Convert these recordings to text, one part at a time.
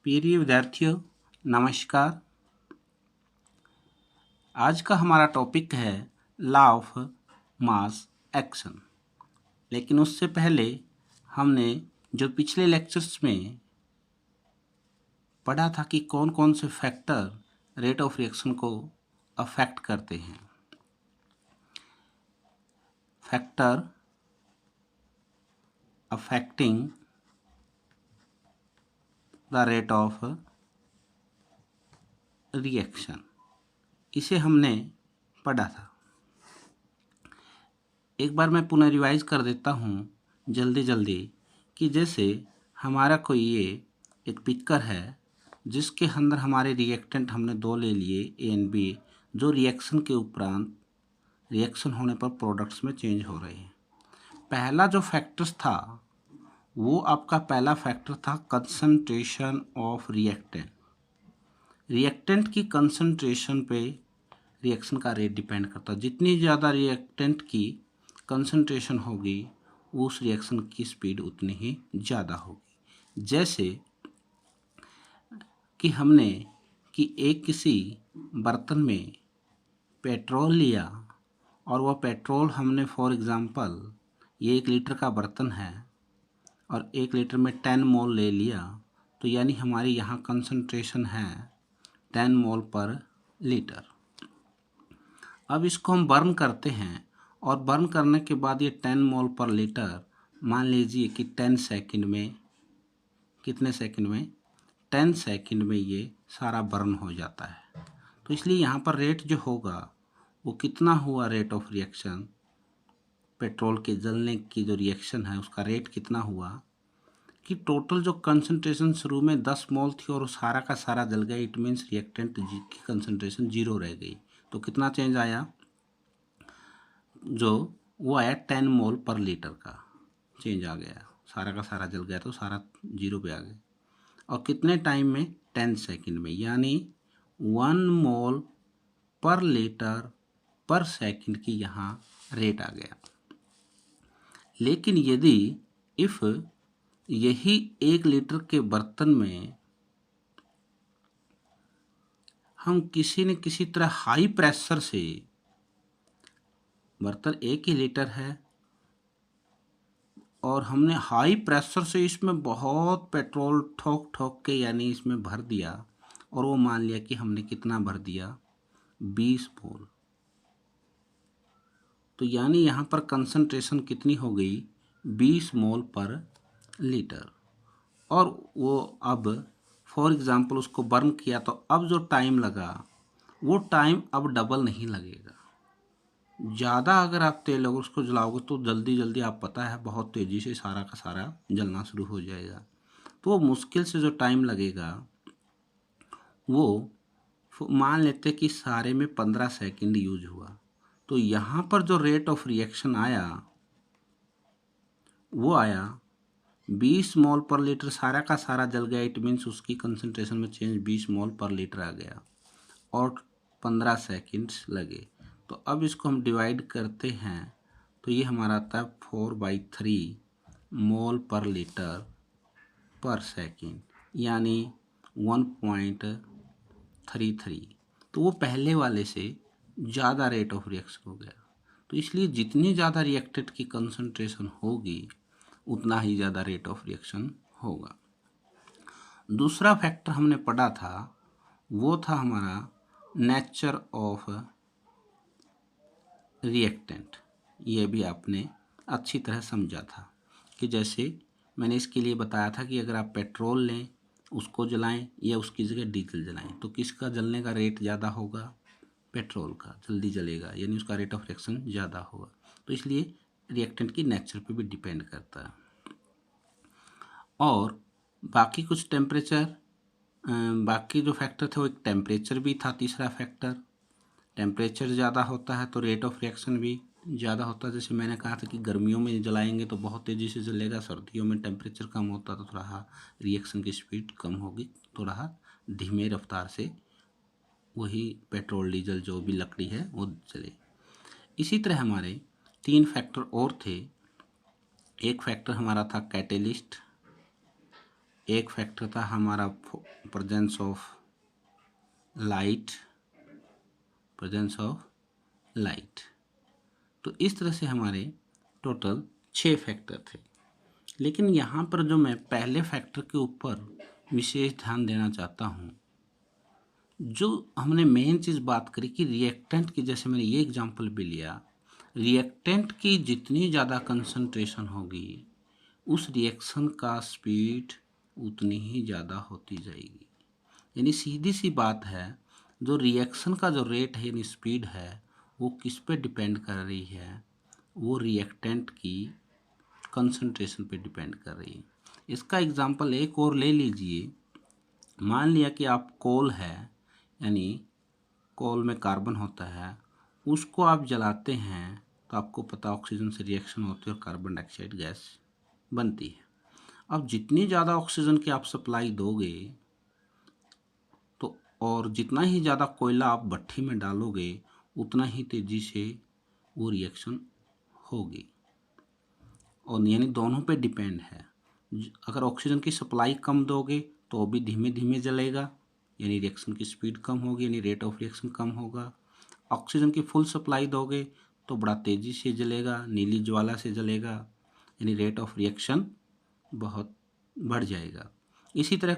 प्रिय विद्यार्थियों, नमस्कार। आज का हमारा टॉपिक है लॉ ऑफ मास एक्शन। लेकिन उससे पहले हमने जो पिछले लेक्चर्स में पढ़ा था कि कौन कौन से फैक्टर रेट ऑफ रिएक्शन को अफेक्ट करते हैं। Factor affecting the rate of reaction, इसे हमने पढ़ा था। एक बार मैं पुनः रिवाइज कर देता हूँ जल्दी जल्दी कि जैसे हमारा कोई ये एक पिक्चर है जिसके अंदर हमारे रिएक्टेंट हमने दो ले लिए ए एंड बी, जो रिएक्शन के उपरांत रिएक्शन होने पर प्रोडक्ट्स में चेंज हो रहे हैं। पहला जो फैक्टर्स था वो आपका पहला फैक्टर था कंसंट्रेशन ऑफ रिएक्टेंट। रिएक्टेंट की कंसंट्रेशन पे रिएक्शन का रेट डिपेंड करता है। जितनी ज़्यादा रिएक्टेंट की कंसंट्रेशन होगी उस रिएक्शन की स्पीड उतनी ही ज़्यादा होगी। जैसे कि हमने कि एक किसी बर्तन में पेट्रोल लिया और वह पेट्रोल हमने फॉर एग्ज़ाम्पल ये 1 लीटर का बर्तन है और 1 लीटर में 10 मोल ले लिया, तो यानी हमारी यहाँ कंसंट्रेशन है 10 मोल पर लीटर। अब इसको हम बर्न करते हैं और बर्न करने के बाद ये 10 मोल पर लीटर मान लीजिए कि 10 सेकंड में, कितने सेकंड में, 10 सेकंड में ये सारा बर्न हो जाता है। तो इसलिए यहाँ पर रेट जो होगा वो कितना हुआ, रेट ऑफ रिएक्शन, पेट्रोल के जलने की जो रिएक्शन है उसका रेट कितना हुआ कि टोटल जो कंसंट्रेशन शुरू में 10 मोल थी और सारा का सारा जल गया। इट मीन्स रिएक्टेंट की कंसंट्रेशन 0 रह गई। तो कितना चेंज आया, जो वो आया 10 मोल पर लीटर का चेंज आ गया। सारा का सारा जल गया तो सारा 0 पे आ गया। और कितने टाइम में, 10 सेकंड में, यानी 1 मोल पर लीटर पर सेकंड की यहाँ रेट आ गया। लेकिन यदि इफ़ यही 1 लीटर के बर्तन में हम किसी न किसी तरह हाई प्रेशर से, बर्तन 1 ही लीटर है और हमने हाई प्रेशर से इसमें बहुत पेट्रोल ठोक ठोक के यानी इसमें भर दिया, और वो मान लिया कि हमने कितना भर दिया, 20 मोल। तो यानी यहाँ पर कंसंट्रेशन कितनी हो गई, 20 मोल पर लीटर। और वो अब फॉर एग्ज़ाम्पल उसको बर्न किया तो अब जो टाइम लगा वो टाइम अब डबल नहीं लगेगा। ज़्यादा अगर आप तेल अगर उसको जलाओगे तो जल्दी जल्दी, आप पता है, बहुत तेज़ी से सारा का सारा जलना शुरू हो जाएगा। तो वो मुश्किल से जो टाइम लगेगा वो मान लेते कि सारे में 15 सेकंड यूज हुआ। तो यहाँ पर जो रेट ऑफ रिएक्शन आया वो आया 20 मोल पर लीटर, सारा का सारा जल गया। इट मीन्स उसकी कंसंट्रेशन में चेंज 20 मोल पर लीटर आ गया और 15 सेकंड्स लगे। तो अब इसको हम डिवाइड करते हैं तो ये हमारा आता है 4/3 मोल पर लीटर पर सेकंड, यानी 1.33। तो वो पहले वाले से ज़्यादा रेट ऑफ रिएक्शन हो गया। तो इसलिए जितनी ज़्यादा रिएक्टेंट की कंसंट्रेशन होगी उतना ही ज़्यादा रेट ऑफ रिएक्शन होगा। दूसरा फैक्टर हमने पढ़ा था वो था हमारा नेचर ऑफ रिएक्टेंट। ये भी आपने अच्छी तरह समझा था कि जैसे मैंने इसके लिए बताया था कि अगर आप पेट्रोल लें, उसको जलाएं या उसकी जगह डीजल जलाएं, तो किसका जलने का रेट ज़्यादा होगा, पेट्रोल का जल्दी जलेगा, यानी उसका रेट ऑफ रिएक्शन ज़्यादा होगा। तो इसलिए रिएक्टेंट की नेचर पे भी डिपेंड करता है। और बाकी कुछ टेम्परेचर, बाकी जो फैक्टर थे वो एक टेम्परेचर भी था। तीसरा फैक्टर, टेम्परेचर ज़्यादा होता है तो रेट ऑफ रिएक्शन भी ज़्यादा होता है। जैसे मैंने कहा था कि गर्मियों में जलाएंगे तो बहुत तेज़ी से जलेगा, सर्दियों में टेम्परेचर कम होता तो थोड़ा रिएक्शन की स्पीड कम होगी, थोड़ा धीमे रफ्तार से वही पेट्रोल डीजल जो भी लकड़ी है वो जले। इसी तरह हमारे 3 फैक्टर और थे। एक फैक्टर हमारा था कैटेलिस्ट, एक फैक्टर था हमारा प्रेजेंस ऑफ लाइट, तो इस तरह से हमारे टोटल 6 फैक्टर थे। लेकिन यहाँ पर जो मैं पहले फैक्टर के ऊपर विशेष ध्यान देना चाहता हूँ, जो हमने मेन चीज़ बात करी कि रिएक्टेंट की, जैसे मैंने ये एग्जांपल भी लिया, रिएक्टेंट की जितनी ज़्यादा कंसंट्रेशन होगी उस रिएक्शन का स्पीड उतनी ही ज़्यादा होती जाएगी। यानी सीधी सी बात है, जो रिएक्शन का जो रेट है यानी स्पीड है वो किस पे डिपेंड कर रही है, वो रिएक्टेंट की कंसंट्रेशन पे डिपेंड कर रही है। इसका एग्जांपल एक और ले लीजिए। मान लिया कि आप कोल है, यानी कोल में कार्बन होता है, उसको आप जलाते हैं तो आपको पता ऑक्सीजन से रिएक्शन होती है और कार्बन डाइऑक्साइड गैस बनती है। अब जितनी ज़्यादा ऑक्सीजन की आप सप्लाई दोगे तो, और जितना ही ज़्यादा कोयला आप भट्ठी में डालोगे उतना ही तेज़ी से वो रिएक्शन होगी, और यानी दोनों पे डिपेंड है। अगर ऑक्सीजन की सप्लाई कम दोगे तो भी धीमे धीमे जलेगा, यानी रिएक्शन की स्पीड कम होगी, यानी रेट ऑफ रिएक्शन कम होगा। ऑक्सीजन की फुल सप्लाई दोगे तो बड़ा तेज़ी से जलेगा, नीली ज्वाला से जलेगा, यानी रेट ऑफ रिएक्शन बहुत बढ़ जाएगा। इसी तरह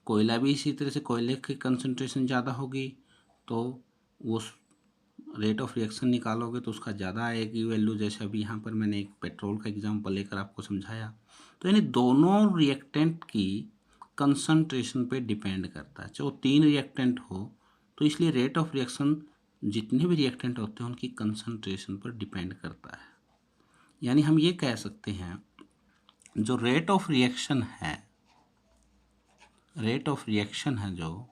कोयला भी इसी तरह से, कोयले की कंसंट्रेशन ज़्यादा होगी तो वो रेट ऑफ रिएक्शन निकालोगे तो उसका ज़्यादा आएगी वैल्यू। जैसे अभी यहाँ पर मैंने एक पेट्रोल का एग्जांपल लेकर आपको समझाया। तो यानी दोनों रिएक्टेंट की कंसंट्रेशन पे डिपेंड करता है। चाहे 3 रिएक्टेंट हो तो इसलिए रेट ऑफ रिएक्शन जितने भी रिएक्टेंट होते हैं उनकी कंसंट्रेशन पर डिपेंड करता है। यानी हम ये कह सकते हैं, जो रेट ऑफ रिएक्शन है जो,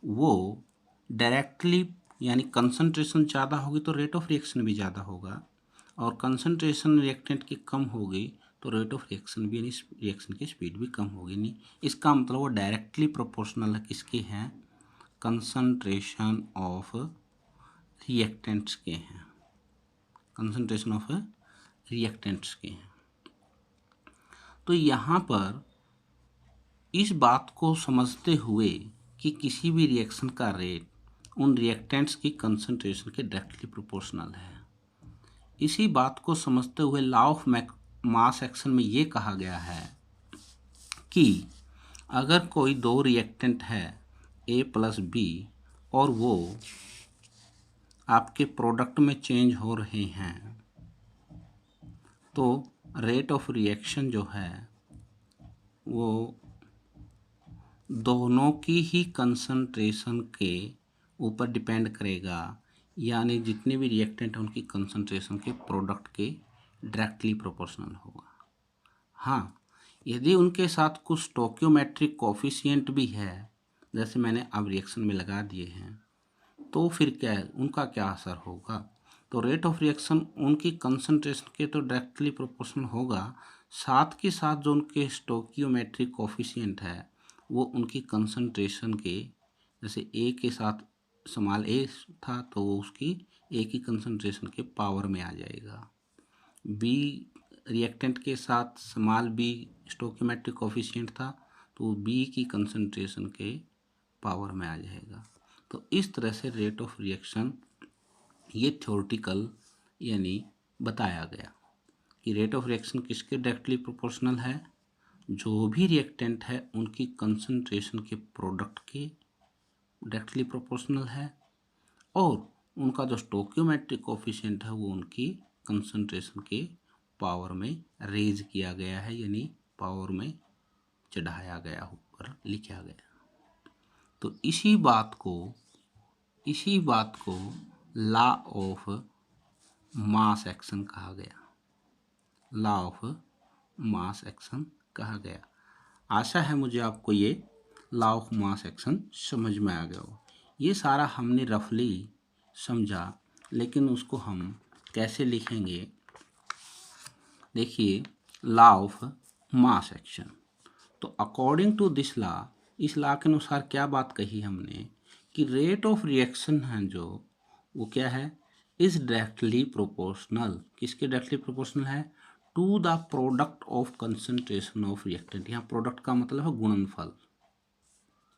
वो डायरेक्टली, यानी कंसंट्रेशन ज़्यादा होगी तो रेट ऑफ रिएक्शन भी ज़्यादा होगा, और कंसंट्रेशन रिएक्टेंट की कम होगी तो रेट ऑफ रिएक्शन भी, यानी रिएक्शन की स्पीड भी कम होगी। नहीं, इसका मतलब वो डायरेक्टली प्रोपोर्शनल है किसके हैं, कंसंट्रेशन ऑफ रिएक्टेंट्स के हैं, कंसंट्रेशन ऑफ रिएक्टेंट्स के हैं। तो यहाँ पर इस बात को समझते हुए कि किसी भी रिएक्शन का रेट उन रिएक्टेंट्स की कंसंट्रेशन के डायरेक्टली प्रोपोर्शनल है, इसी बात को समझते हुए लॉ ऑफ मास एक्शन में ये कहा गया है कि अगर कोई 2 रिएक्टेंट है A प्लस B और वो आपके प्रोडक्ट में चेंज हो रहे हैं, तो रेट ऑफ रिएक्शन जो है वो दोनों की ही कंसंट्रेशन के ऊपर डिपेंड करेगा, यानी जितने भी रिएक्टेंट हैं उनकी कंसंट्रेशन के प्रोडक्ट के डायरेक्टली प्रोपोर्शनल होगा। हाँ, यदि उनके साथ कुछ स्टोइकियोमेट्रिक कोफिशिएंट भी है, जैसे मैंने अब रिएक्शन में लगा दिए हैं, तो फिर क्या है, उनका क्या असर होगा, तो रेट ऑफ रिएक्शन उनकी कंसंट्रेशन के तो डायरेक्टली प्रोपोर्शनल होगा, साथ के साथ जो उनके स्टोइकियोमेट्रिक कोफिशिएंट है वो उनकी कंसंट्रेशन के, जैसे ए के साथ स्मॉल ए था तो वो उसकी ए की कंसंट्रेशन के पावर में आ जाएगा, बी रिएक्टेंट के साथ स्मॉल बी स्टोइकियोमेट्रिक कोफिशिएंट था तो बी की कंसंट्रेशन के पावर में आ जाएगा। तो इस तरह से रेट ऑफ रिएक्शन ये थ्योरेटिकल यानी बताया गया कि रेट ऑफ रिएक्शन किसके डायरेक्टली प्रोपोर्शनल है, जो भी रिएक्टेंट है उनकी कंसंट्रेशन के प्रोडक्ट के डायरेक्टली प्रोपोर्शनल है, और उनका जो स्टोइकियोमेट्रिक कोफिशिएंट है वो उनकी कंसंट्रेशन के पावर में रेज किया गया है, यानी पावर में चढ़ाया गया, ऊपर लिखा गया। तो इसी बात को लॉ ऑफ मास एक्शन कहा गया, लॉ ऑफ मास एक्शन कहा गया। आशा है मुझे आपको ये लॉ ऑफ मास एक्शन समझ में आ गया हो। ये सारा हमने रफली समझा, लेकिन उसको हम कैसे लिखेंगे, देखिए लॉ ऑफ मास एक्शन। तो अकॉर्डिंग टू दिस लॉ, इस लॉ के अनुसार क्या बात कही हमने कि रेट ऑफ रिएक्शन है जो, वो क्या है, इज डायरेक्टली प्रोपोर्शनल, किसके डायरेक्टली प्रोपोर्शनल है, to the product of concentration of reactant. यहाँ प्रोडक्ट का मतलब है गुणनफल।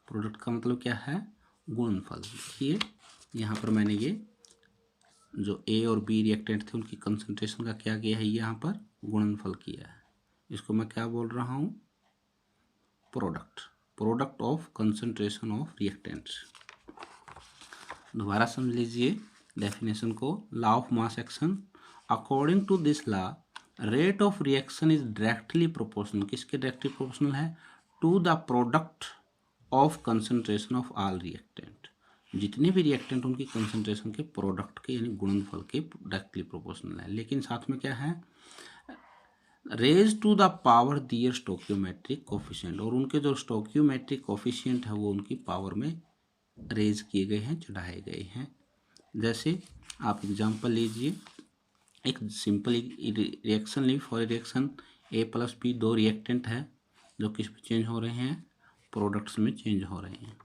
प्रोडक्ट का मतलब क्या है? गुणनफल। देखिए यहाँ पर मैंने ये जो ए और बी रिएक्टेंट थे उनकी कंसंट्रेशन का क्या किया है, यहाँ पर गुणनफल किया है। इसको मैं क्या बोल रहा हूँ? Product. Product of concentration of reactants. दोबारा समझ लीजिए डेफिनेशन को। Law of mass action, according to this law rate of reaction is directly proportional. किसके डायरेक्टली प्रोपोर्शनल है? To the product of concentration of all reactant. जितने भी reactant उनकी concentration के प्रोडक्ट के यानी गुणनफल के डायरेक्टली प्रोपोर्शनल है। लेकिन साथ में क्या है? Raise to the power their stoichiometric coefficient, और उनके जो स्टोक्योमेट्रिक कोफिशिएंट है वो उनकी पावर में रेज किए गए हैं, चढ़ाए गए हैं। जैसे आप एग्जांपल लीजिए, एक सिंपल रिएक्शन ली। For reaction A plus B, दो रिएक्टेंट है जो किस में चेंज हो रहे हैं? प्रोडक्ट्स में चेंज हो रहे हैं।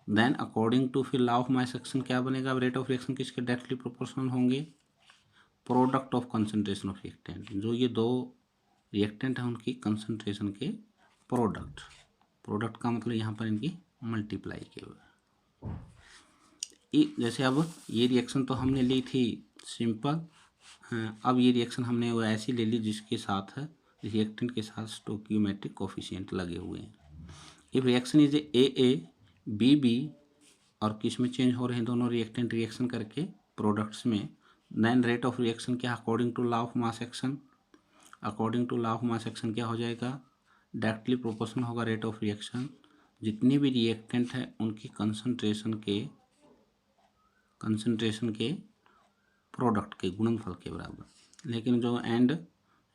देन अकॉर्डिंग टू फिर लॉ ऑफ मास एक्शन क्या बनेगा? रेट ऑफ रिएक्शन किसके डायरेक्टली प्रोपोर्शनल होंगे? Product of concentration of reactant. जो ये दो रिएक्टेंट हैं उनकी कंसंट्रेशन के प्रोडक्ट। प्रोडक्ट का मतलब यहाँ पर इनकी मल्टीप्लाई किए हुए। जैसे अब ये रिएक्शन तो हमने ली थी सिंपल, अब ये रिएक्शन हमने वो ऐसी ले ली जिसके साथ रिएक्टेंट के साथ स्टोकियोमेट्रिक कोफिशिएंट लगे हुए हैं। If reaction is A B B, और किस में चेंज हो रहे हैं दोनों रिएक्टेंट रिएक्शन करके? प्रोडक्ट्स में। देन रेट ऑफ रिएक्शन क्या? According to law of mass action. According to law of mass action क्या हो जाएगा? डायरेक्टली प्रोपोर्शनल होगा रेट ऑफ रिएक्शन जितने भी रिएक्टेंट है उनकी कंसंट्रेशन के प्रोडक्ट के गुणनफल के बराबर। लेकिन जो एंड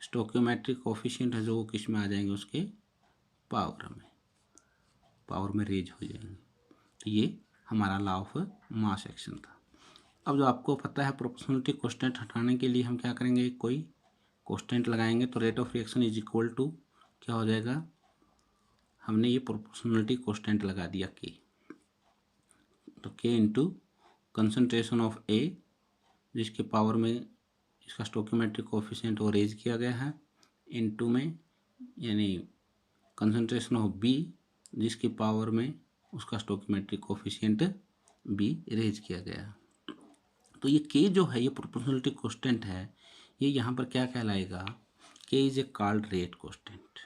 स्टोकियोमेट्रिक कोफिशिएंट है जो वो किस में आ जाएंगे? उसके पावर में रेज हो जाएंगे। तो ये हमारा लॉ ऑफ मास एक्शन था। अब जो आपको पता है प्रोपोर्शनलिटी कांस्टेंट हटाने के लिए हम क्या करेंगे? कोई कांस्टेंट लगाएंगे तो rate of reaction is equal to क्या हो जाएगा? हमने ये प्रोपोर्शनलिटी कांस्टेंट लगा दिया के, तो के इंटू कंसंट्रेशन ऑफ ए जिसके पावर में इसका स्टोकियोमेट्रिक कोफिशिएंट वो रेज किया गया है, इनटू में यानी कंसंट्रेशन ऑफ बी जिसकी पावर में उसका स्टोकियोमेट्रिक कोफिशिएंट बी रेज किया गया है। तो ये के जो है ये प्रोपोर्शनलिटी कांस्टेंट है, ये यहाँ पर क्या कहलाएगा? के is a called rate constant.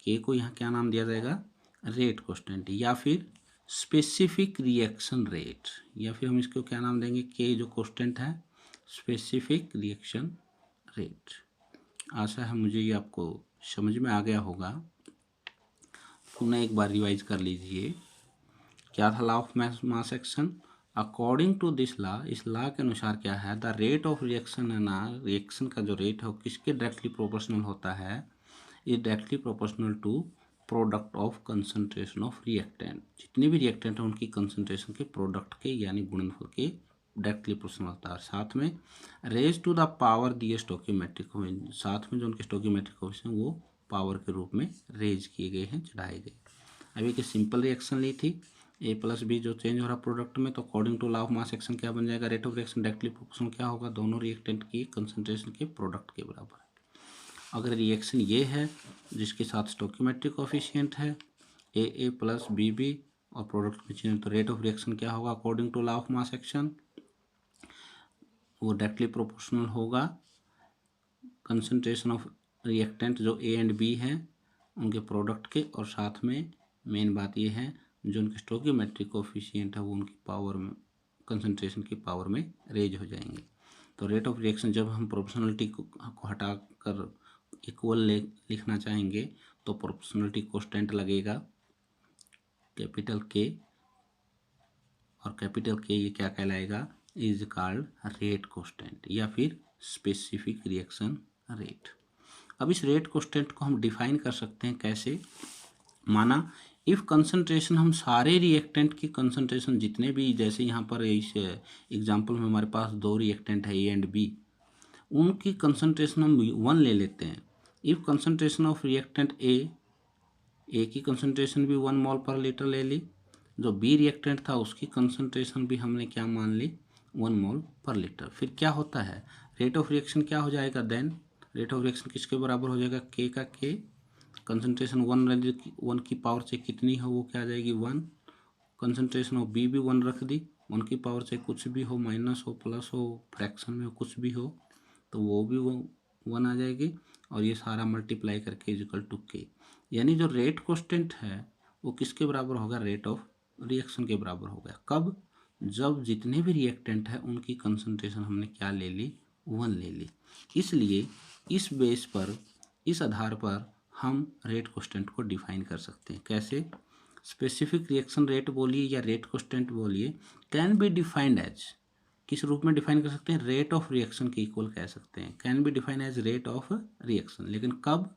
के को यहाँ क्या नाम दिया जाएगा? रेट कांस्टेंट, या फिर स्पेसिफिक रिएक्शन रेट, या फिर हम इसको क्या नाम देंगे? के जो कांस्टेंट है स्पेसिफिक रिएक्शन रेट। आशा है मुझे ये आपको समझ में आ गया होगा। पुनः एक बार रिवाइज कर लीजिए। क्या था law of mass action? According to this law, इस लॉ के अनुसार क्या है? द रेट ऑफ रिएक्शन है ना, रिएक्शन का जो रेट है वो किसके डायरेक्टली प्रोपोर्शनल होता है? Is directly proportional to product of concentration of reactant. जितने भी रिएक्टेंट हैं उनकी कंसंट्रेशन के प्रोडक्ट के यानी गुणनफल के डायरेक्टली प्रोपोर्शनल होता है। साथ में रेज टू द पावर दिए स्टोकियोमेट्रिक, साथ में जो उनके स्टोकियोमेट्रिक कोफिशिएंट वो पावर के रूप में रेज किए गए हैं, चढ़ाए गए। अभी एक सिंपल रिएक्शन ली थी ए प्लस बी जो चेंज हो रहा प्रोडक्ट में, तो according to law of mass action क्या बन जाएगा? Rate of reaction directly proportional क्या होगा? दोनों रिएक्टेंट की कंसंट्रेशन के प्रोडक्ट के बराबर। अगर रिएक्शन ये है जिसके साथ स्टोकियोमेट्रिक कोफिशिएंट है ए प्लस बी बी और प्रोडक्ट में चेंज, तो रेट ऑफ रिएक्शन क्या होगा? According to law of mass action वो डायरेक्टली प्रोपोर्शनल होगा कंसंट्रेशन ऑफ रिएक्टेंट जो ए एंड बी हैं उनके प्रोडक्ट के, और साथ में मेन बात ये है जो उनके स्टोकियोमेट्रिक कोफिशिएंट है वो उनकी पावर में कंसंट्रेशन की पावर में रेज हो जाएंगे। तो रेट ऑफ रिएक्शन जब हम प्रोपोर्शनलिटी को हटा कर इक्वल लिखना चाहेंगे तो प्रोपोर्शनलिटी कांस्टेंट लगेगा कैपिटल के, और कैपिटल के ये क्या कहलाएगा? इज कॉल्ड रेट कांस्टेंट या फिर स्पेसिफिक रिएक्शन रेट। अब इस रेट कांस्टेंट को हम डिफाइन कर सकते हैं कैसे? माना इफ कंसंट्रेशन, हम सारे रिएक्टेंट की कंसंट्रेशन जितने भी, जैसे यहाँ पर इस एग्जांपल में हमारे पास दो रिएक्टेंट है ए एंड बी, उनकी कंसंट्रेशन हम 1 ले लेते हैं। If concentration of reactant A की कंसंट्रेशन भी 1 मोल पर लीटर ले ली, जो बी रिएक्टेंट था उसकी कंसंट्रेशन भी हमने क्या मान ली? 1 मोल पर लीटर। फिर क्या होता है? रेट ऑफ रिएक्शन क्या हो जाएगा? देन रेट ऑफ रिएक्शन किसके बराबर हो जाएगा, के का के, कंसंट्रेशन 1 की पावर से कितनी हो वो क्या आ जाएगी 1, कंसंट्रेशन ऑफ बी भी 1 रख दी, 1 की पावर से कुछ भी हो, माइनस हो प्लस हो फ्रैक्शन में हो कुछ भी हो तो वो भी 1 आ जाएगी, और ये सारा मल्टीप्लाई करके इक्वल टू के। यानी जो रेट कांस्टेंट है वो किसके बराबर होगा, रेट ऑफ रिएक्शन के बराबर हो गया। कब, जब जितने भी रिएक्टेंट है उनकी कंसंट्रेशन हमने क्या ले ली, 1 ले ली। इसलिए इस बेस पर, इस आधार पर हम रेट कांस्टेंट को डिफाइन कर सकते हैं। कैसे, स्पेसिफिक रिएक्शन रेट बोलिए या रेट कांस्टेंट बोलिए, कैन बी डिफाइंड एज, किस रूप में डिफाइन कर सकते हैं, रेट ऑफ रिएक्शन के इक्वल कह सकते हैं, can be define as rate of reaction. लेकिन कब,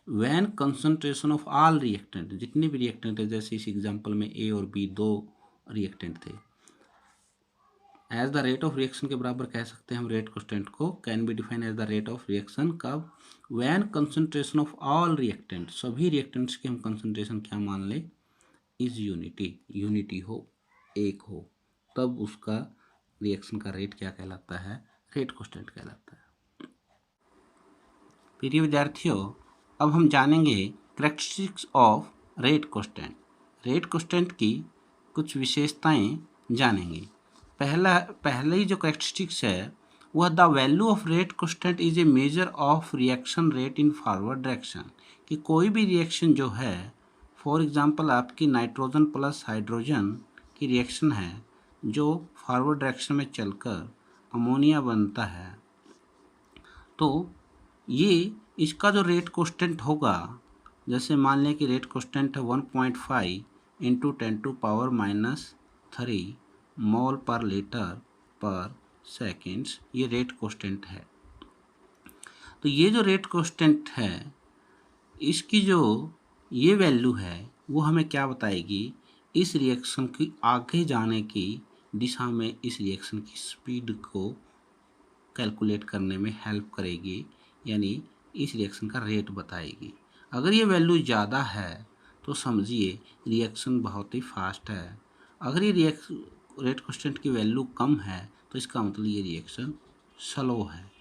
when concentration of all reactant, जितने भी रिएक्टेंट है, जैसे इस एग्जांपल में ए और बी 2 रिएक्टेंट थे, as the rate of reaction के बराबर कह सकते हैं हम रेट कांस्टेंट को, can be define as the rate of reaction. कब, when concentration of all reactant, सभी रिएक्टेंट्स की हम कंसंट्रेशन क्या मान ले, इज यूनिटी हो, एक हो, तब उसका रिएक्शन का रेट क्या कहलाता है, रेट कांस्टेंट कहलाता है। प्रिय विद्यार्थियों, अब हम जानेंगे characteristics of rate constant. Rate constant की कुछ विशेषताएं जानेंगे। पहले जो कैरेक्टरिस्टिक्स है वह the value of rate constant is a measure of reaction rate in forward direction, कि कोई भी रिएक्शन जो है, फॉर एग्जांपल आपकी नाइट्रोजन प्लस हाइड्रोजन की रिएक्शन है जो फॉरवर्ड डायरेक्शन में चलकर अमोनिया बनता है, तो ये इसका जो रेट कांस्टेंट होगा, जैसे मान लें कि रेट कांस्टेंट है 1.5 इंटू 10⁻³ मोल पर लीटर पर सेकेंड्स, ये रेट कांस्टेंट है। तो ये जो रेट कांस्टेंट है, इसकी जो ये वैल्यू है वो हमें क्या बताएगी, इस रिएक्शन की आगे जाने की दिशा में इस रिएक्शन की स्पीड को कैलकुलेट करने में हेल्प करेगी, यानी इस रिएक्शन का रेट बताएगी। अगर ये वैल्यू ज़्यादा है तो समझिए रिएक्शन बहुत ही फास्ट है, अगर ये रेट कांस्टेंट की वैल्यू कम है तो इसका मतलब ये रिएक्शन स्लो है।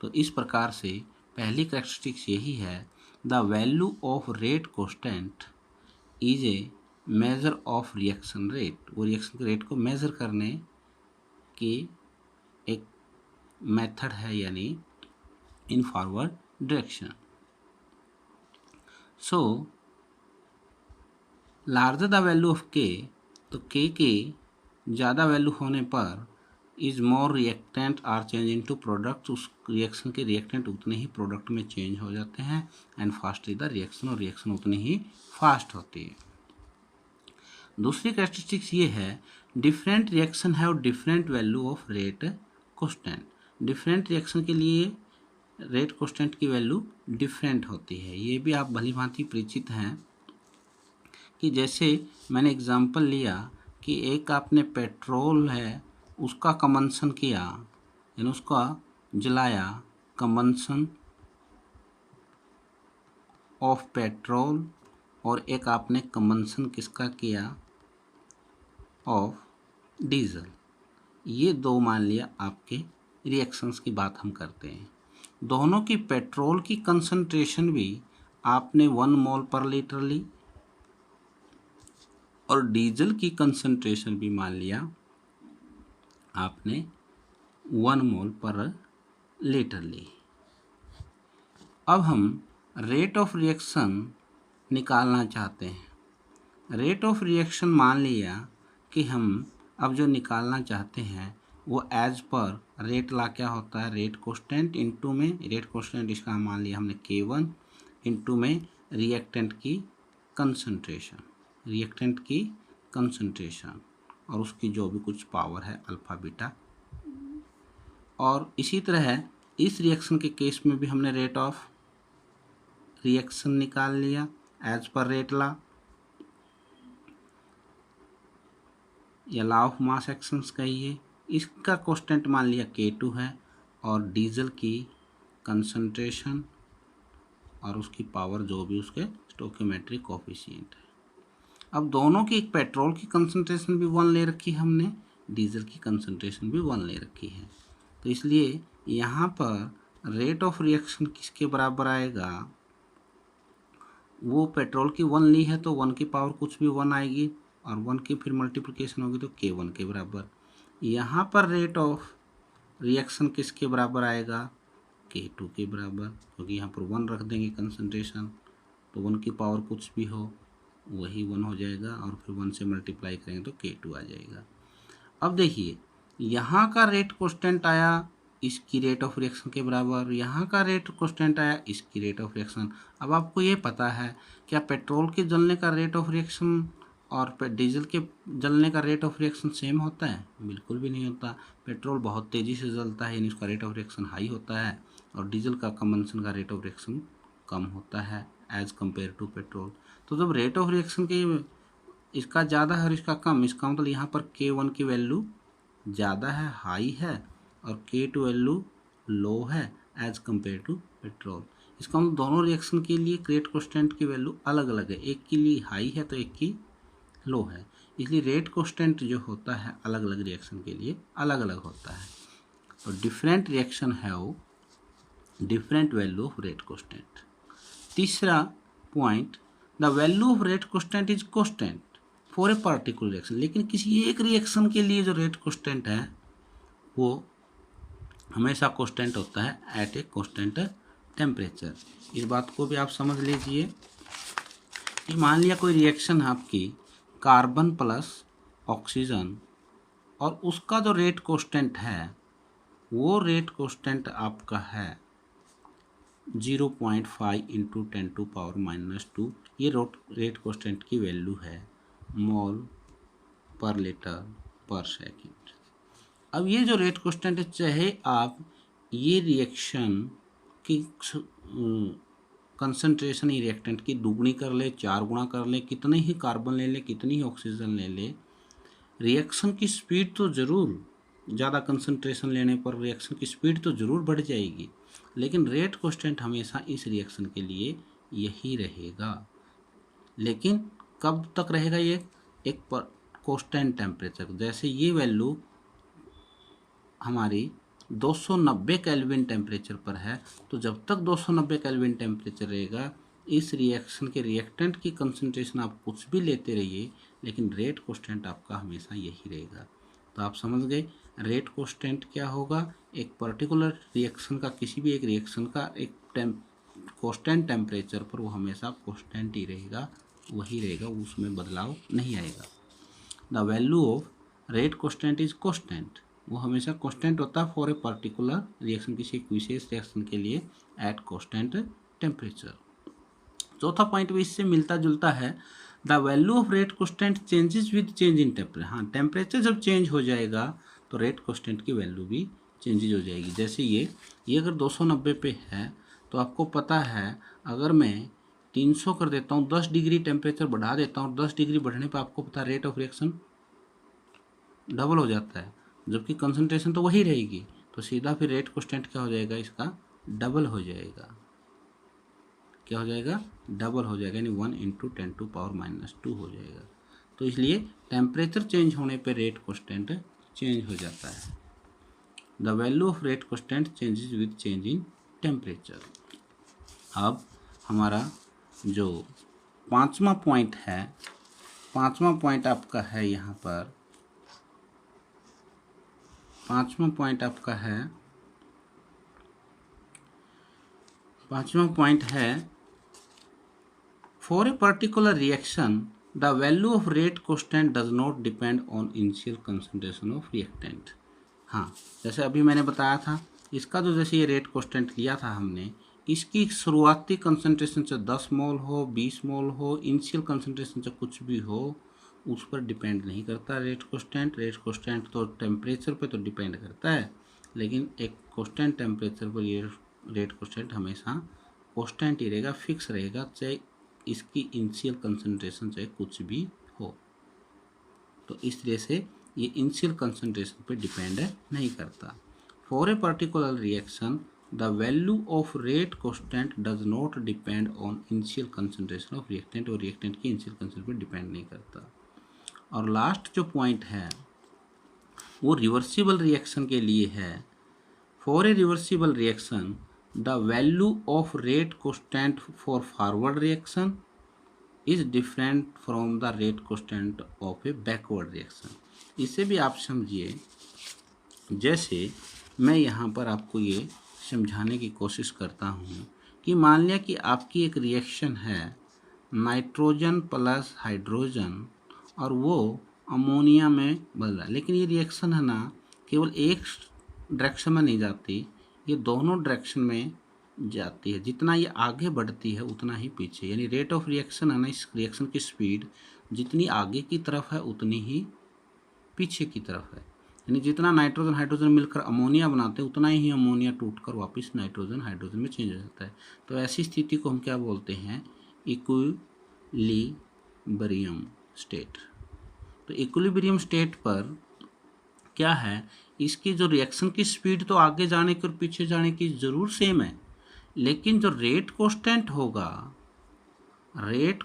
तो इस प्रकार से पहली कैरेक्टरिस्टिक्स यही है, the value of rate constant is a measure of reaction rate, वो रिएक्शन के रेट को मेजर करने की एक मेथड है, यानी in forward direction. So larger the value of K, तो के ज़्यादा वैल्यू होने पर is more reactant are change into product, उस रिएक्शन के रिएक्टेंट उतने ही प्रोडक्ट में चेंज हो जाते हैं, and fast is the reaction, और रिएक्शन उतनी ही फास्ट होती है। दूसरी कैरेक्टरिस्टिक्स ये है, different reaction have different value of rate constant, different reaction के लिए रेट कांस्टेंट की वैल्यू डिफरेंट होती है। ये भी आप भली भांति परिचित हैं कि जैसे मैंने एग्जांपल लिया कि एक आपने पेट्रोल है उसका कंबंशन किया, यानी उसका जलाया, कंबंशन ऑफ पेट्रोल, और एक आपने कंबंशन किसका किया, ऑफ डीजल। ये दो मान लिया आपके रिएक्शंस की बात हम करते हैं। दोनों की पेट्रोल की कंसंट्रेशन भी आपने 1 मोल पर लीटर ली, और डीजल की कंसंट्रेशन भी मान लिया आपने 1 मोल पर लीटर ली। अब हम रेट ऑफ रिएक्शन निकालना चाहते हैं। रेट ऑफ रिएक्शन मान लिया कि हम अब जो निकालना चाहते हैं वो एज पर रेट ला क्या होता है, रेट कांस्टेंट इनटू में, रेट कांस्टेंट इसका मान लिया हमने K1 इनटू में रिएक्टेंट की कंसंट्रेशन, रिएक्टेंट की कंसंट्रेशन और उसकी जो भी कुछ पावर है अल्फा बीटा। और इसी तरह इस रिएक्शन के केस में भी हमने रेट ऑफ रिएक्शन निकाल लिया एज पर रेट ला या लॉ ऑफ मास एक्शंस कहिए। इसका कांस्टेंट मान लिया K2 है, और डीजल की कंसंट्रेशन और उसकी पावर जो भी उसके स्टोइकियोमेट्रिक कोफिशिएंट है। अब दोनों की, एक पेट्रोल की कंसंट्रेशन भी 1 ले रखी है हमने, डीजल की कंसंट्रेशन भी 1 ले रखी है, तो इसलिए यहाँ पर रेट ऑफ रिएक्शन किसके बराबर आएगा, वो पेट्रोल की 1 ली है तो 1 की पावर कुछ भी 1 आएगी और 1 की फिर मल्टीप्लिकेशन होगी तो K1 के बराबर। यहाँ पर रेट ऑफ रिएक्शन किसके बराबर आएगा, K2 के बराबर, क्योंकि यहाँ पर 1 रख देंगे कंसंट्रेशन, तो 1 की पावर कुछ भी हो वही 1 हो जाएगा और फिर 1 से मल्टीप्लाई करेंगे तो K2 आ जाएगा। अब देखिए यहाँ का रेट कांस्टेंट आया इसकी रेट ऑफ रिएक्शन के बराबर, यहाँ का रेट कांस्टेंट आया इसकी रेट ऑफ रिएक्शन। अब आपको ये पता है क्या पेट्रोल के जलने का रेट ऑफ रिएक्शन और डीजल के जलने का रेट ऑफ रिएक्शन सेम होता है, बिल्कुल भी नहीं होता। पेट्रोल बहुत तेज़ी से जलता है यानी उसका रेट ऑफ रिएक्शन हाई होता है और डीजल का कंबंशन का रेट ऑफ रिएक्शन कम होता है एज कम्पेयर टू पेट्रोल। तो जब रेट ऑफ रिएक्शन के इसका ज़्यादा है और इसका कम, इसका मतलब यहाँ पर K1 की वैल्यू ज़्यादा है, हाई है, और K2 वैल्यू लो है एज कम्पेयर टू पेट्रोल। इसका मतलब दोनों रिएक्शन के लिए रेट कांस्टेंट की वैल्यू अलग अलग है, एक के लिए हाई है तो एक की लो है, इसलिए रेट कांस्टेंट जो होता है अलग अलग रिएक्शन के लिए अलग अलग होता है। तो different reaction have different value of rate constant. तीसरा point, the value of rate constant is constant for a particular reaction, लेकिन किसी एक रिएक्शन के लिए जो रेट कांस्टेंट है वो हमेशा कांस्टेंट होता है एट ए कांस्टेंट टेम्परेचर। इस बात को भी आप समझ लीजिए कि मान लिया कोई रिएक्शन है आपकी कार्बन प्लस ऑक्सीजन और उसका जो रेट कांस्टेंट है वो रेट कांस्टेंट आपका है 0.5 इंटू 10⁻⁻²। ये रेट कांस्टेंट की वैल्यू है मोल पर लीटर पर सेकेंड। अब ये जो रेट कांस्टेंट है, चाहे आप ये रिएक्शन की कंसंट्रेशन ही रिएक्टेंट की दुगनी कर ले, 4 गुना कर ले, कितने ही कार्बन ले ले, कितनी ही ऑक्सीजन ले ले, रिएक्शन की स्पीड तो ज़रूर ज़्यादा कंसंट्रेशन लेने पर रिएक्शन की स्पीड तो ज़रूर बढ़ जाएगी, लेकिन रेट कांस्टेंट हमेशा इस रिएक्शन के लिए यही रहेगा। लेकिन कब तक रहेगा ये, एक कांस्टेंट टेम्परेचर, जैसे ये वैल्यू हमारी 290 केल्विन टेम्परेचर पर है, तो जब तक 290 केल्विन टेम्परेचर रहेगा इस रिएक्शन के रिएक्टेंट की कंसंट्रेशन आप कुछ भी लेते रहिए लेकिन रेट कांस्टेंट आपका हमेशा यही रहेगा। तो आप समझ गए रेट कांस्टेंट क्या होगा, एक पर्टिकुलर रिएक्शन का, किसी भी एक रिएक्शन का एक कांस्टेंट टेम्परेचर पर वो हमेशा कांस्टेंट ही रहेगा, वही रहेगा, उसमें बदलाव नहीं आएगा। The value of rate constant is constant, वो हमेशा कांस्टेंट होता है फॉर ए पर्टिकुलर रिएक्शन, किसी एक विशेष रिएक्शन के लिए एट कांस्टेंट टेम्परेचर। चौथा पॉइंट भी इससे मिलता जुलता है, the value of rate constant changes with change in temperature. हाँ, टेम्परेचर जब चेंज हो जाएगा तो रेट कांस्टेंट की वैल्यू भी चेंजेज हो जाएगी। जैसे ये अगर 290 पे है तो आपको पता है अगर मैं 300 कर देता हूँ, 10 डिग्री टेम्परेचर बढ़ा देता हूँ, 10 डिग्री बढ़ने पर आपको पता है रेट ऑफ रिएक्शन डबल हो जाता है, जबकि कंसंट्रेशन तो वही रहेगी, तो सीधा फिर रेट कांस्टेंट क्या हो जाएगा, इसका डबल हो जाएगा। क्या हो जाएगा, डबल हो जाएगा, यानी 1 इंटू 10⁻⁻² हो जाएगा। तो इसलिए टेम्परेचर चेंज होने पर रेट कांस्टेंट चेंज हो जाता है। The value of rate constant changes with change in temperature. अब हमारा जो पांचवा पॉइंट है, पांचवा पॉइंट आपका है यहाँ पर, पांचवा पॉइंट आपका है, पांचवा पॉइंट है for a particular reaction the value of rate constant does not depend on initial concentration of reactant. हाँ, जैसे अभी मैंने बताया था, इसका जो जैसे ये रेट कांस्टेंट लिया था हमने, इसकी शुरुआती कंसंट्रेशन से 10 मोल हो, 20 मोल हो, इनिशियल कंसंट्रेशन से कुछ भी हो, उस पर डिपेंड नहीं करता रेट कांस्टेंट। रेट कांस्टेंट तो टेम्परेचर पे तो डिपेंड करता है, लेकिन एक कांस्टेंट टेम्परेचर पर ये रेट कांस्टेंट हमेशा कांस्टेंट ही रहेगा, फिक्स रहेगा, चाहे इसकी इनिशियल कंसंट्रेशन चाहे कुछ भी हो। तो इस तरह से ये इनिशियल कंसंट्रेशन पे डिपेंड नहीं करता। For a particular reaction the value of rate constant does not depend on initial concentration of reactant, और रिएक्टेंट की इनिशियल कंसंट्रेशन पर डिपेंड नहीं करता। और लास्ट जो पॉइंट है वो रिवर्सिबल रिएक्शन के लिए है। For a reversible reaction the value of rate constant for forward reaction is different from the rate constant of A backward reaction. इसे भी आप समझिए, जैसे मैं यहाँ पर आपको ये समझाने की कोशिश करता हूँ कि मान लिया कि आपकी एक रिएक्शन है नाइट्रोजन प्लस हाइड्रोजन और वो अमोनिया में बदल रहा है, लेकिन ये रिएक्शन है ना केवल एक डायरेक्शन में नहीं जाती, ये दोनों डायरेक्शन में जाती है। जितना ये आगे बढ़ती है उतना ही पीछे, यानी रेट ऑफ रिएक्शन है ना, इस रिएक्शन की स्पीड जितनी आगे की तरफ है उतनी ही पीछे की तरफ है। यानी जितना नाइट्रोजन हाइड्रोजन मिलकर अमोनिया बनाते हैं उतना ही अमोनिया टूटकर वापस नाइट्रोजन हाइड्रोजन में चेंज हो जाता है। तो ऐसी स्थिति को हम क्या बोलते हैं? Equilibrium state. तो इक्विलिब्रियम स्टेट पर क्या है, इसकी जो रिएक्शन की स्पीड तो आगे जाने की और पीछे जाने की जरूर सेम है, लेकिन जो रेट कांस्टेंट होगा, रेट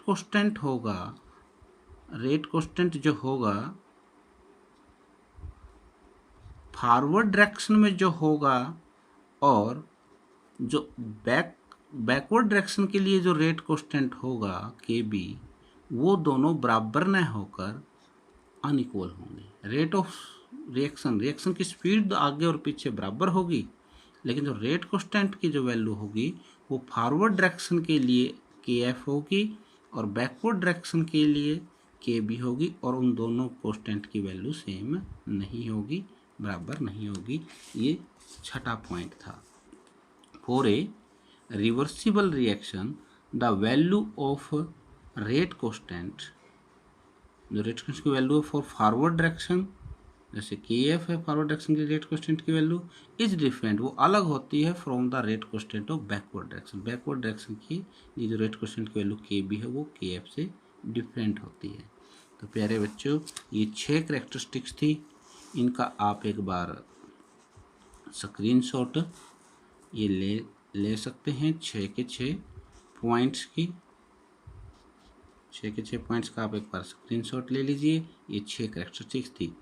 कांस्टेंट जो होगा फॉरवर्ड डायरेक्शन में जो होगा और जो बैकवर्ड डायरेक्शन के लिए जो रेट कांस्टेंट होगा के बी, वो दोनों बराबर न होकर अनइक्वल होंगे। रेट ऑफ रिएक्शन की स्पीड आगे और पीछे बराबर होगी, लेकिन जो रेट कांस्टेंट की जो वैल्यू होगी वो फॉरवर्ड डायरेक्शन के लिए के एफ होगी और बैकवर्ड डायरेक्शन के लिए के बी होगी, और उन दोनों कांस्टेंट की वैल्यू सेम नहीं होगी, बराबर नहीं होगी। ये छठा पॉइंट था। For a reversible reaction the value of rate constant, जो रेट कांस्टेंट की वैल्यू फॉर फॉरवर्ड डायरेक्शन जैसे के एफ है, फॉरवर्ड डायरेक्शन की रेट कांस्टेंट की वैल्यू इज डिफरेंट, वो अलग होती है from the rate constant of backward direction. Backward direction की ये जो रेट कांस्टेंट की वैल्यू के बी है वो के एफ से डिफरेंट होती है। तो प्यारे बच्चों, ये 6 कैरेक्टरिस्टिक्स थी, इनका आप एक बार स्क्रीनशॉट ये ले सकते हैं। 6 के 6 पॉइंट्स की, 6 के 6 पॉइंट्स का आप एक बार स्क्रीनशॉट ले लीजिए। ये 6 कैरेक्टरिस्टिक्स थी।